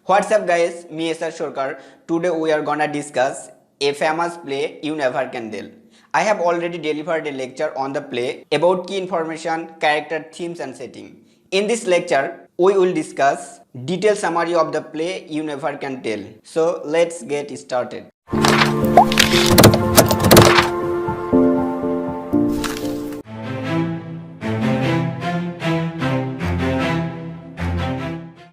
What's up guys, me SR Shorkar. Today we are gonna discuss a famous play you never can tell. I have already delivered a lecture on the play about key information, character, themes and setting. In this lecture, we will discuss detailed summary of the play you never can tell. So let's get started.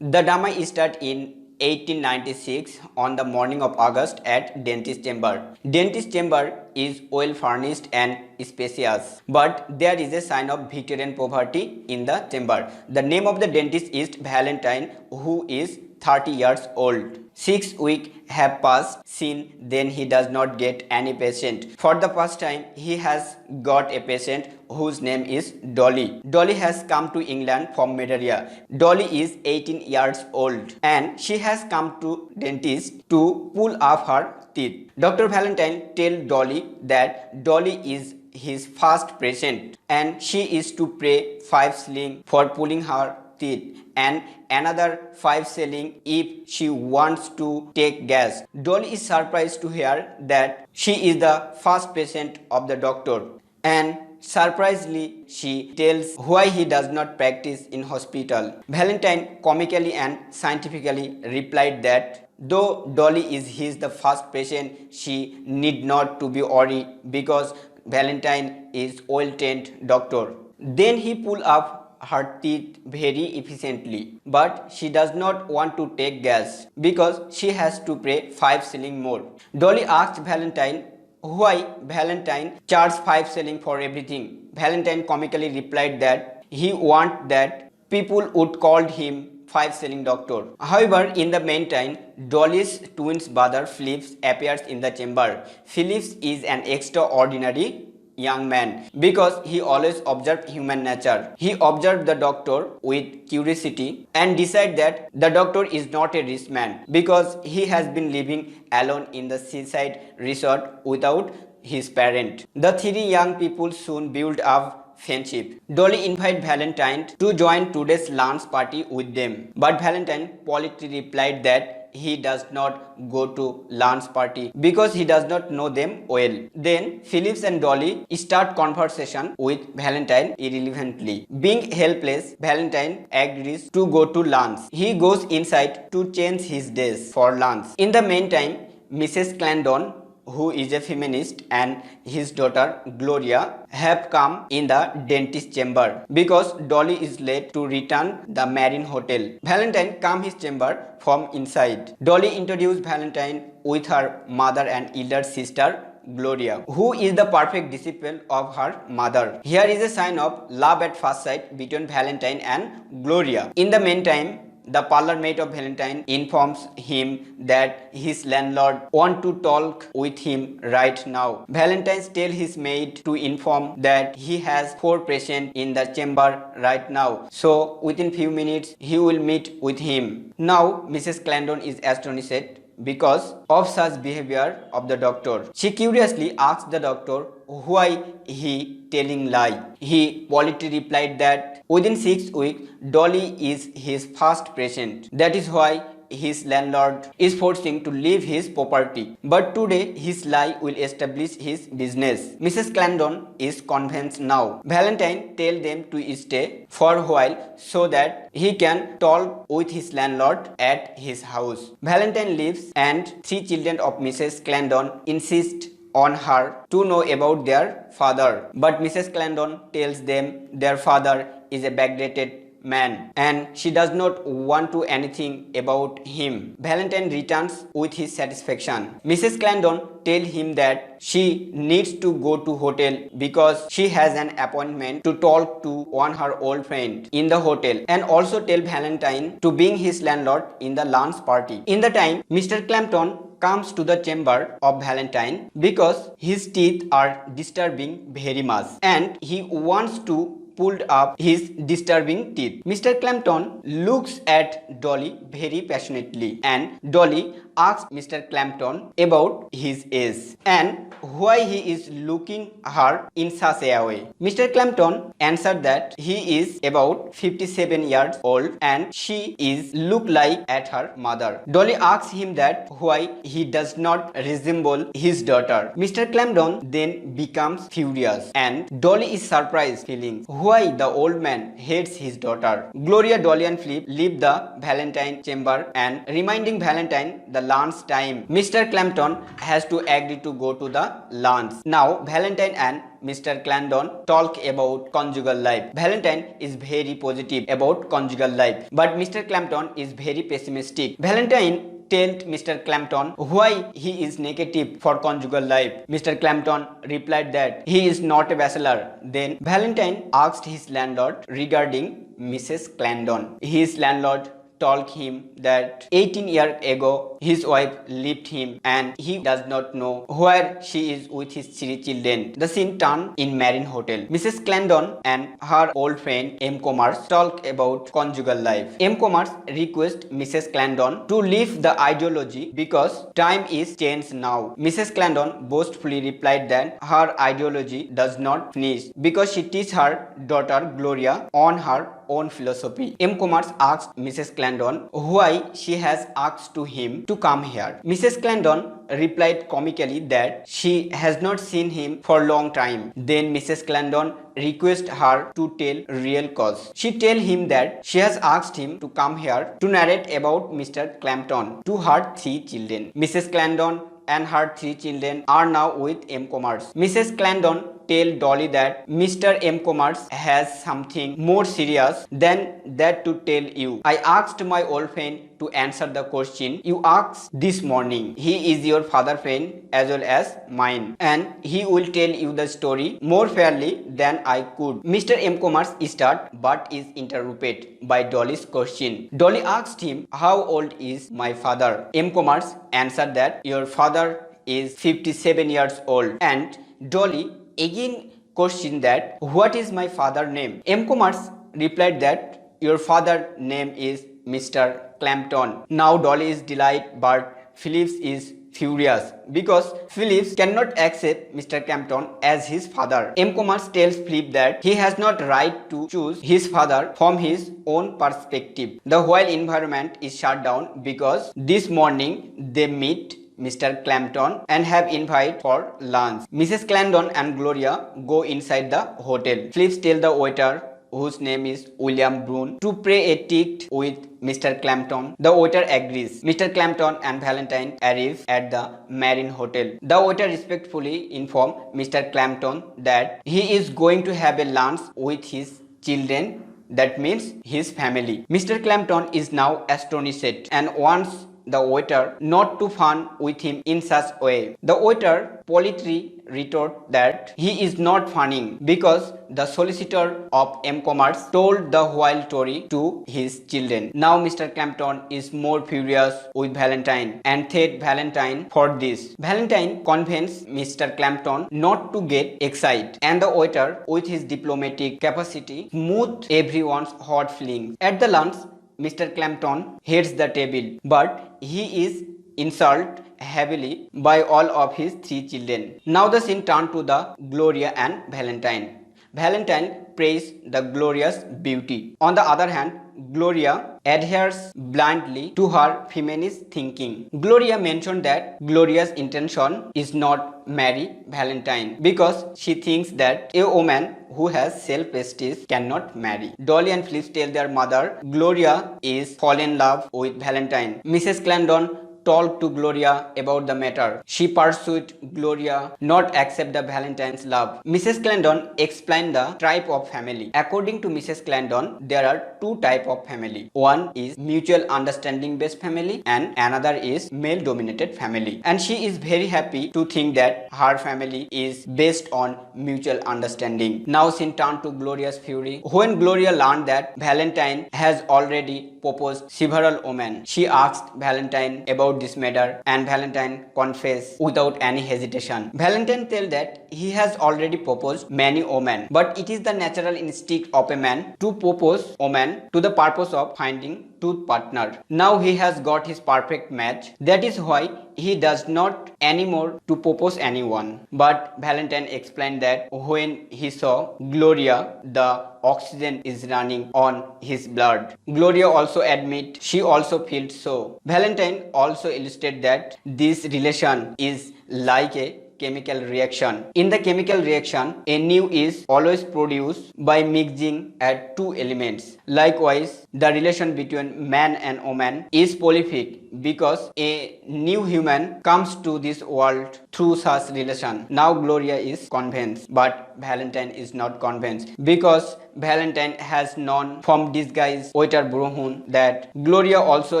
The drama started in 1896 on the morning of August at Dentist Chamber. Dentist Chamber is well furnished and spacious, but there is a sign of Victorian poverty in the chamber. The name of the dentist is Valentine, who is 30 years old. 6 weeks have passed since then he does not get any patient. For the first time, he has got a patient whose name is Dolly. Dolly has come to England from malaria. Dolly is 18 years old and she has come to dentist to pull off her teeth. Dr. Valentine tells Dolly that Dolly is his first patient and she is to pay 5 shillings for pulling her teeth and another 5 shillings if she wants to take gas. Dolly is surprised to hear that she is the first patient of the doctor, and surprisingly she tells why he does not practice in hospital. Valentine comically and scientifically replied that though Dolly is the first patient, she need not to be worried because Valentine is well-trained doctor. Then he pulled up her teeth very efficiently, but she does not want to take gas because she has to pay 5 shillings more. Dolly asked Valentine why Valentine charged 5 shillings for everything. Valentine comically replied that he wanted that people would call him 5 shilling doctor. However, in the meantime, Dolly's twin brother Phillips appears in the chamber. Phillips is an extraordinary young man because he always observed human nature. He observed the doctor with curiosity and decided that the doctor is not a rich man because he has been living alone in the seaside resort without his parent. The three young people soon built up friendship. Dolly invited Valentine to join today's lunch party with them, but Valentine politely replied that he does not go to lunch party because he does not know them well. Then Phillips and Dolly start conversation with Valentine irrelevantly. Being helpless, Valentine agrees to go to lunch. He goes inside to change his dress for lunch. In the meantime, Mrs. Clarendon, who is a feminist, and his daughter Gloria have come in the dentist chamber because Dolly is late to return the Marine Hotel. Valentine come his chamber from inside. Dolly introduced Valentine with her mother and elder sister Gloria, who is the perfect disciple of her mother. Here is a sign of love at first sight between Valentine and Gloria. In the meantime, the parlor maid of Valentine informs him that his landlord wants to talk with him right now. Valentine tells his maid to inform that he has 4 patients in the chamber right now. So within few minutes he will meet with him. Now Mrs. Clarendon is astonished because of such behavior of the doctor. She curiously asks the doctor why he telling lie. He politely replied that within 6 weeks Dolly is his first patient. That is why his landlord is forcing to leave his property. But today his lie will establish his business. Mrs. Clarendon is convinced now. Valentine tells them to stay for a while so that he can talk with his landlord at his house. Valentine leaves and 3 children of Mrs. Clarendon insist on her to know about their father. But Mrs. Clarendon tells them their father is a backdated man and she does not want to anything about him. Valentine returns with his satisfaction. Mrs. Clarendon tells him that she needs to go to hotel because she has an appointment to talk to one her old friend in the hotel, and also tell Valentine to bring his landlord in the lunch party. In the time, Mr. Clampton comes to the chamber of Valentine because his teeth are disturbing very much and he wants to pulled up his disturbing teeth. Mr. Clampton looks at Dolly very passionately, and Dolly asks Mr. Clampton about his age and why he is looking her in such a way. Mr. Clampton answered that he is about 57 years old and she is look like at her mother. Dolly asks him that why he does not resemble his daughter. Mr. Clampton then becomes furious and Dolly is surprised feeling why the old man hates his daughter. Gloria, Dolly and Flip leave the Valentine chamber and reminding Valentine the lunch time. Mr. Clampton has to agree to go to the lunch. Now Valentine and Mr. Clampton talk about conjugal life. Valentine is very positive about conjugal life, but Mr. Clampton is very pessimistic. Valentine told Mr. Clampton why he is negative for conjugal life. Mr. Clampton replied that he is not a bachelor. Then Valentine asked his landlord regarding Mrs. Clampton. His landlord told him that 18 years ago his wife left him and he does not know where she is with his 3 children. The scene turned in Marine Hotel. Mrs. Clampton and her old friend M. Commerce talk about conjugal life. M. Commerce requests Mrs. Clampton to leave the ideology because time is changed now. Mrs. Clampton boastfully replied that her ideology does not finish because she teaches her daughter Gloria on her own philosophy. M. Commerce asked Mrs. Clampton why she has asked to him to come here. Mrs. Clampton replied comically that she has not seen him for a long time. Then Mrs. Clampton requests her to tell real cause. She tell him that she has asked him to come here to narrate about Mr. Clampton to her 3 children. Mrs. Clampton and her 3 children are now with M. Commerce. Mrs. Clampton tell Dolly that Mr. M. Commerce has something more serious than that to tell you. I asked my old friend to answer the question you asked this morning. He is your father friend as well as mine, and he will tell you the story more fairly than I could. Mr. M. Commerce start but is interrupted by Dolly's question. Dolly asked him, how old is my father? M. Commerce answered that your father is 57 years old, and Dolly again questioned that what is my father's name? M. Commerce replied that your father's name is Mr. Clampton. Now Dolly is delighted, but Phillips is furious because Phillips cannot accept Mr. Clampton as his father. M. Commerce tells Philip that he has not right to choose his father from his own perspective. The whole environment is shut down because this morning they meet Mr. Clampton and have invited for lunch. Mrs. Clampton and Gloria go inside the hotel. Phillips tells the waiter, whose name is William Brune, to pay a ticket with Mr. Clampton. The waiter agrees. Mr. Clampton and Valentine arrive at the Marine Hotel. The waiter respectfully informs Mr. Clampton that he is going to have a lunch with his children, that means his family. Mr. Clampton is now astonished and wants the waiter not to fun with him in such way. The waiter politely retort that he is not funning because the solicitor of M. Commerce told the whole story to his children. Now Mr. Clampton is more furious with Valentine and thanked Valentine for this. Valentine convinced Mr. Clampton not to get excited, and the waiter, with his diplomatic capacity, smoothed everyone's hot feelings. At the lunch, Mr. Clampton hits the table, but he is insulted heavily by all of his 3 children. Now the scene turned to the Gloria and Valentine. Valentine praised the Gloria's beauty. On the other hand, Gloria adheres blindly to her feminist thinking. Gloria mentioned that Gloria's intention is not marry Valentine because she thinks that a woman who has self-esteem cannot marry. Dolly and Phillips tell their mother Gloria is fallen in love with Valentine. Mrs. Clampton talked to Gloria about the matter. She pursued Gloria not accept the Valentine's love. Mrs. Clampton explained the type of family. According to Mrs. Clampton, there are 2 types of family. One is mutual understanding based family and another is male dominated family. And she is very happy to think that her family is based on mutual understanding. Now scene turned to Gloria's fury. When Gloria learned that Valentine has already proposed several women, she asked Valentine about about this matter and Valentine confess without any hesitation. Valentine tells that he has already proposed many women, but it is the natural instinct of a man to propose women to the purpose of finding true partner. Now he has got his perfect match. That is why he does not anymore to propose anyone. But Valentine explained that when he saw Gloria, the oxygen is running on his blood. Gloria also admit she also feels so. Valentine also illustrated that this relation is like a chemical reaction. In the chemical reaction, a new is always produced by mixing at two elements. Likewise, the relation between man and woman is prolific because a new human comes to this world through such relation. Now Gloria is convinced, but Valentine is not convinced because Valentine has known from disguised waiter Brohun that Gloria also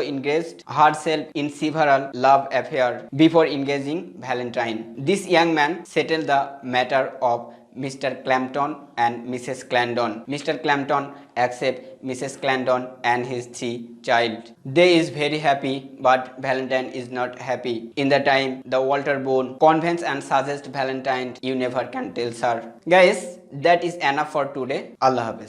engaged herself in several love affairs before engaging Valentine. This young man settled the matter of Mr. Clampton and Mrs. Clandon. Mr. Clampton accepts Mrs. Clandon and his 3 children. They is very happy, but Valentine is not happy. In the time, the Walter Bone convinces and suggests Valentine, you never can tell sir. Guys, that is enough for today. Allah Hafiz.